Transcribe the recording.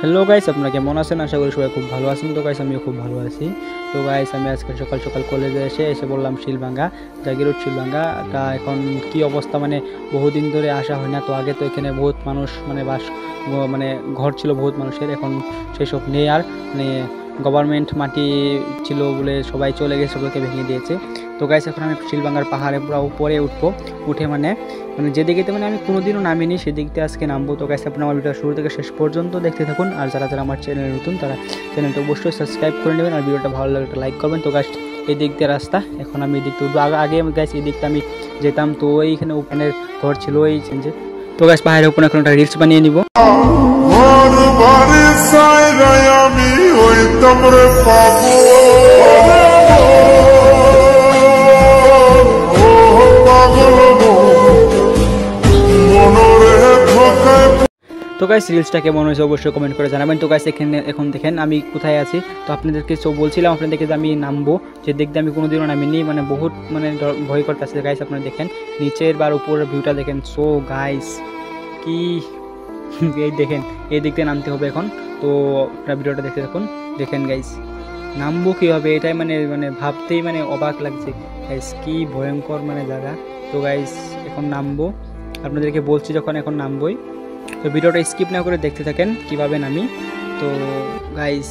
Hello guys, আপনারা কেমন আছেন? আশা করি সবাই খুব ভালো আছেন। তো গাইস আমিও খুব ভালো আছি। তো গাইস আমি আজকে সকাল সকাল কলেজে এসে বললাম শিলভাঙ্গা, জাগিরোড শিলভাঙ্গা। তা এখন কি অবস্থা, মানে বহুদিন ধরে আসা হয় না। তো আগে তো এখানে বহুত মানুষ মানে মানে ঘর ছিল বহুত মানুষের, এখন সেসব নেই আর। মানে গভর্নমেন্ট মাটি ছিল বলে সবাই চলে গেছে, সবাইকে ভেঙে দিয়েছে। তো গাইস এখন আমি শিলভাঙ্গার পাহাড়ে পুরো উপরে উঠে মানে যেদিকে মানে আমি কোনোদিনও নামিনি সেদিকতে আজকে নামবো। তো গাইস আপনারা আমার ভিডিও শুরু থেকে শেষ পর্যন্ত দেখতে থাকুন। আর যারা আমার চ্যানেলে নতুন তারা চ্যানেলটা অবশ্যই সাবস্ক্রাইব করে নেবেন, আর ভিডিওটা ভালো লাগলে একটা লাইক করবেন। তো গাইস এই দিক দিয়ে রাস্তা, এখন আমি এই দিকতে উঠবো। আগে গাইস এই দিকটা আমি যেতাম, তো এইখানে ওপেনের ঘর ছিল এই চেঞ্জে। তো গাইস পাহাড়ের উপরে এখন একটা রিলস বানিয়ে নিব। তো গাইস রিলসটা কেমন হয়েছে অবশ্যই কমেন্ট করে জানাবেন। তো গাইস এখন দেখেন আমি কোথায় আছি। তো আপনাদেরকে বলছিলাম আপনাদেরকে যে আমি নামবো, যে দেখতে আমি কোনোদিনও নামিনি, মানে বহুত মানে ভয় করতেছে। গাইস আপনারা দেখেন নিচের বা উপরের ভিউটা দেখেন। সো গাইস কি এই দেখেন, এই দিক দিয়ে নামতে হবে এখন। তো আপনারা ভিডিওটা দেখতে থাকুন। দেখেন গাইস নামবো কীভাবে, এটাই মানে ভাবতেই মানে অবাক লাগছে গাইস, কি ভয়ঙ্কর মানে জায়গা। তো গাইস এখন নামবো, আপনাদেরকে বলছি যখন এখন নামবই। তো ভিডিওটা স্কিপ না করে দেখতে থাকেন কীভাবে নামি। তো গাইস